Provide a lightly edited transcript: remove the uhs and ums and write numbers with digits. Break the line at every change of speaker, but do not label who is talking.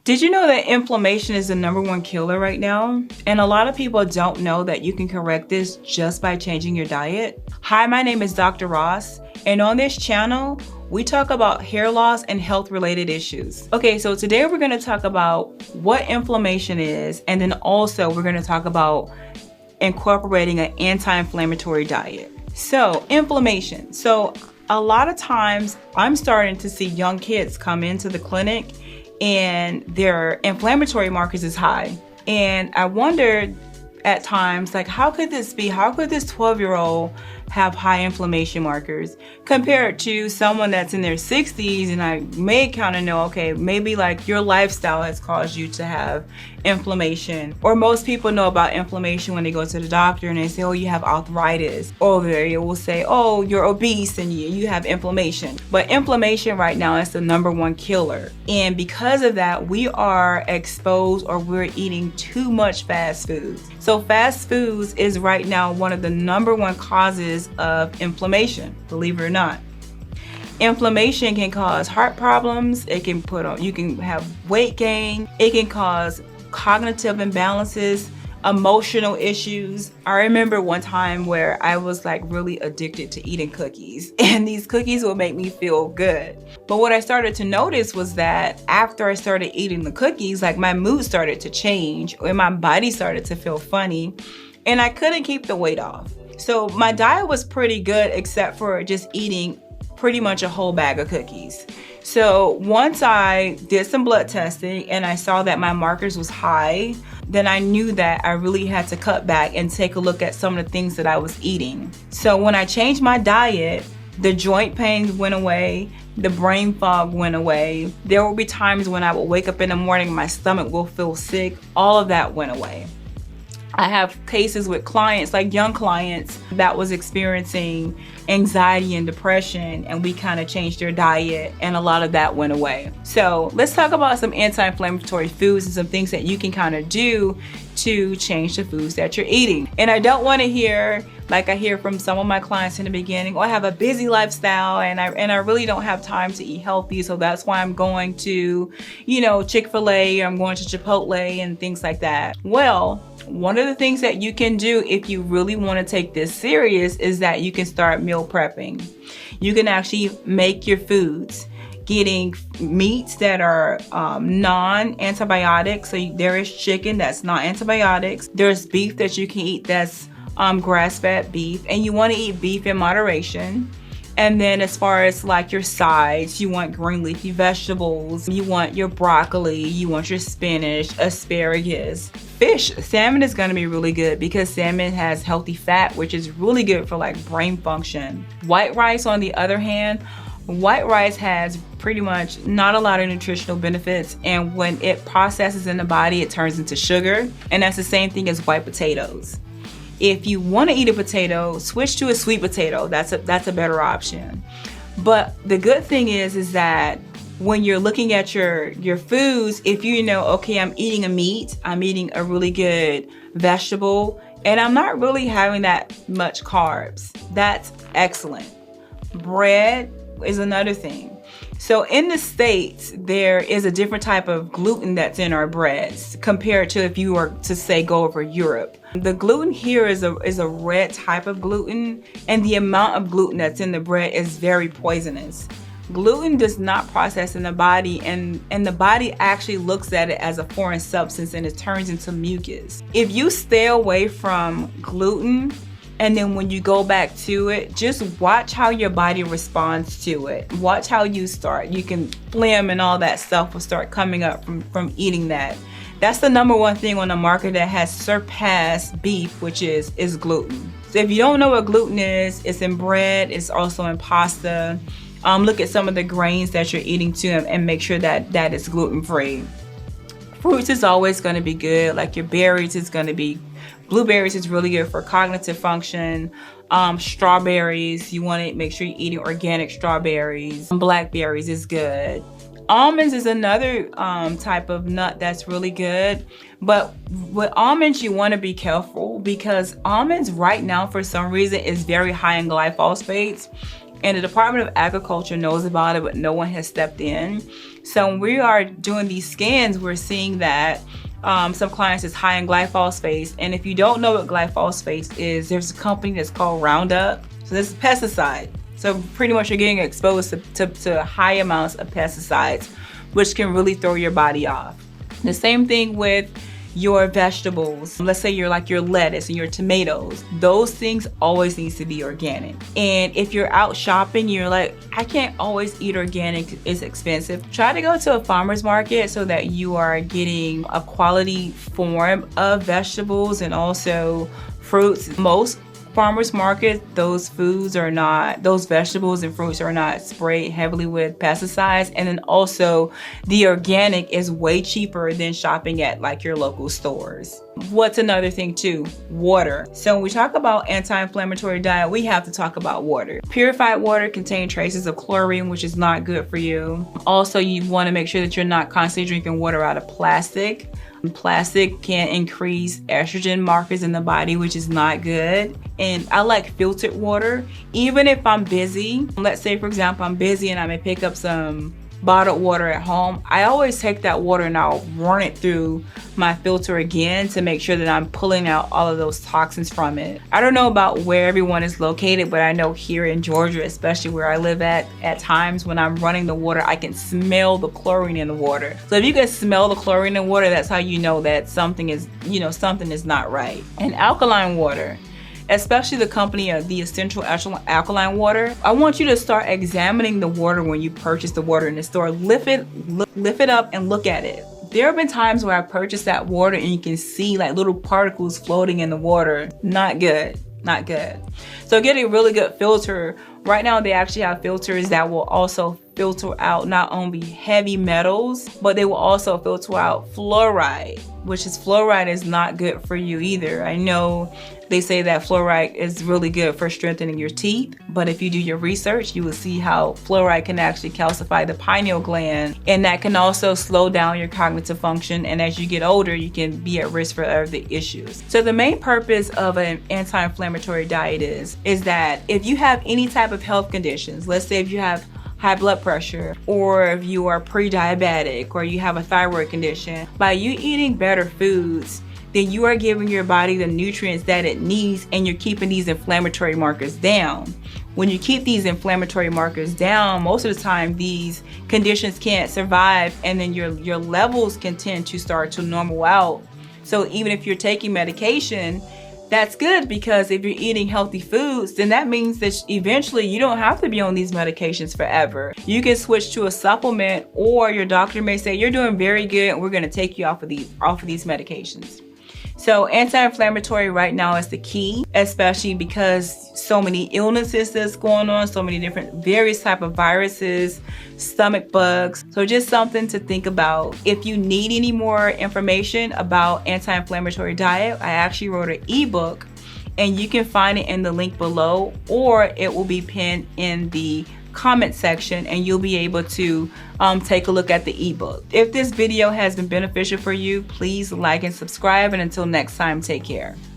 Did you know that inflammation is the #1 killer right now? And a lot of people don't know that you can correct this just by changing your diet. Hi, my name is Dr. Ross, and on this channel, we talk about hair loss and health-related issues. Okay, so today we're gonna talk about what inflammation is, and then also we're gonna talk about incorporating an anti-inflammatory diet. So, inflammation. So, a lot of times I'm starting to see young kids come into the clinic and their inflammatory markers is high. And I wondered at times, like, how could this be? How could this 12-year-old have high inflammation markers compared to someone that's in their 60s? And I may kind of know, okay, maybe like your lifestyle has caused you to have inflammation. Or most people know about inflammation when they go to the doctor and they say, oh, you have arthritis. Or they will say, oh, you're obese and you have inflammation. But inflammation right now is the #1 killer. And because of that, we are exposed, or we're eating too much fast food. So fast foods is right now one of the #1 causes of inflammation, believe it or not. Inflammation can cause heart problems. It can you can have weight gain. It can cause cognitive imbalances, emotional issues. I remember one time where I was like really addicted to eating cookies, and these cookies would make me feel good. But what I started to notice was that after I started eating the cookies, like my mood started to change and my body started to feel funny, and I couldn't keep the weight off. So my diet was pretty good except for just eating pretty much a whole bag of cookies. So once I did some blood testing and I saw that my markers was high, then I knew that I really had to cut back and take a look at some of the things that I was eating. So when I changed my diet, the joint pains went away, the brain fog went away. There will be times when I will wake up in the morning, my stomach will feel sick. All of that went away. I have cases with clients, like young clients, that was experiencing anxiety and depression, and we kind of changed their diet and a lot of that went away. So let's talk about some anti-inflammatory foods and some things that you can kind of do to change the foods that you're eating. And I don't want to hear, like I hear from some of my clients in the beginning, oh, I have a busy lifestyle and I really don't have time to eat healthy, so that's why I'm going to, Chick-fil-A, I'm going to Chipotle and things like that. Well, one of the things that you can do if you really want to take this serious is that you can start meal prepping. You can actually make your foods, getting meats that are non-antibiotic. So there is chicken that's not antibiotics. There's beef that you can eat that's grass-fed beef, and you want to eat beef in moderation. And then as far as like your sides, you want green leafy vegetables, you want your broccoli, you want your spinach, asparagus. Fish, salmon is going to be really good because salmon has healthy fat, which is really good for like brain function. White rice, on the other hand, white rice has pretty much not a lot of nutritional benefits, and when it processes in the body, it turns into sugar, and that's the same thing as white potatoes. If you want to eat a potato, switch to a sweet potato. That's a better option. But the good thing is that when you're looking at your foods, if you know, okay, I'm eating a meat, I'm eating a really good vegetable, and I'm not really having that much carbs, that's excellent. Bread is another thing. So in the States, there is a different type of gluten that's in our breads compared to if you were to say go over Europe. The gluten here is a red type of gluten, and the amount of gluten that's in the bread is very poisonous. Gluten does not process in the body, and the body actually looks at it as a foreign substance and it turns into mucus. If you stay away from gluten, and then when you go back to it, just watch how your body responds to it. Watch how you start. You can phlegm and all that stuff will start coming up from eating that. That's the #1 thing on the market that has surpassed beef, which is gluten. So if you don't know what gluten is, it's in bread, it's also in pasta. Look at some of the grains that you're eating too and make sure that it's gluten-free. Fruits is always going to be good, like your berries is going to be, blueberries is really good for cognitive function. Strawberries, you want to make sure you're eating organic strawberries. Blackberries is good. Almonds is another type of nut that's really good. But with almonds, you want to be careful because almonds right now, for some reason, is very high in glyphosates. And the Department of Agriculture knows about it, but no one has stepped in. So when we are doing these scans, we're seeing that some clients is high in glyphosate. And if you don't know what glyphosate is, there's a company that's called Roundup. So this is pesticide. So pretty much you're getting exposed to high amounts of pesticides, which can really throw your body off. The same thing with your vegetables. Let's say your lettuce and your tomatoes. Those things always needs to be organic. And if you're out shopping, you're like, I can't always eat organic, it's expensive. Try to go to a farmer's market so that you are getting a quality form of vegetables and also fruits. Most farmers market, those vegetables and fruits are not sprayed heavily with pesticides. And then also the organic is way cheaper than shopping at like your local stores. What's another thing too? Water. So when we talk about anti-inflammatory diet, we have to talk about water. Purified water contains traces of chlorine, which is not good for you. Also, you want to make sure that you're not constantly drinking water out of plastic. Plastic can increase estrogen markers in the body, which is not good. And I like filtered water. Even if I'm busy, let's say for example, I'm busy and I may pick up some bottled water at home, I always take that water and I'll run it through my filter again to make sure that I'm pulling out all of those toxins from it. I don't know about where everyone is located, but I know here in Georgia, especially where I live at times when I'm running the water, I can smell the chlorine in the water. So if you can smell the chlorine in water, that's how you know that something is not right. And alkaline water, especially the company of the essential alkaline water, I want you to start examining the water when you purchase the water in the store. Lift it up and look at it. There have been times where I purchased that water and you can see like little particles floating in the water. Not good, not good. So get a really good filter. Right now they actually have filters that will also filter out not only heavy metals, but they will also filter out fluoride, fluoride is not good for you either. I know they say that fluoride is really good for strengthening your teeth, but if you do your research, you will see how fluoride can actually calcify the pineal gland, and that can also slow down your cognitive function. And as you get older, you can be at risk for other issues. So the main purpose of an anti-inflammatory diet is that if you have any type of health conditions, let's say if you have high blood pressure, or if you are pre-diabetic, or you have a thyroid condition, by you eating better foods, then you are giving your body the nutrients that it needs, and you're keeping these inflammatory markers down. When you keep these inflammatory markers down, most of the time these conditions can't survive, and then your levels can tend to start to normal out. So even if you're taking medication, that's good, because if you're eating healthy foods, then that means that eventually you don't have to be on these medications forever. You can switch to a supplement, or your doctor may say, you're doing very good and we're going to take you off of these medications. So anti-inflammatory right now is the key, especially because so many illnesses that's going on, so many different various type of viruses, stomach bugs. So just something to think about. If you need any more information about anti-inflammatory diet, I actually wrote an ebook, and you can find it in the link below, or it will be pinned in the comment section, and you'll be able to take a look at the ebook. If this video has been beneficial for you, please like and subscribe, and until next time, take care.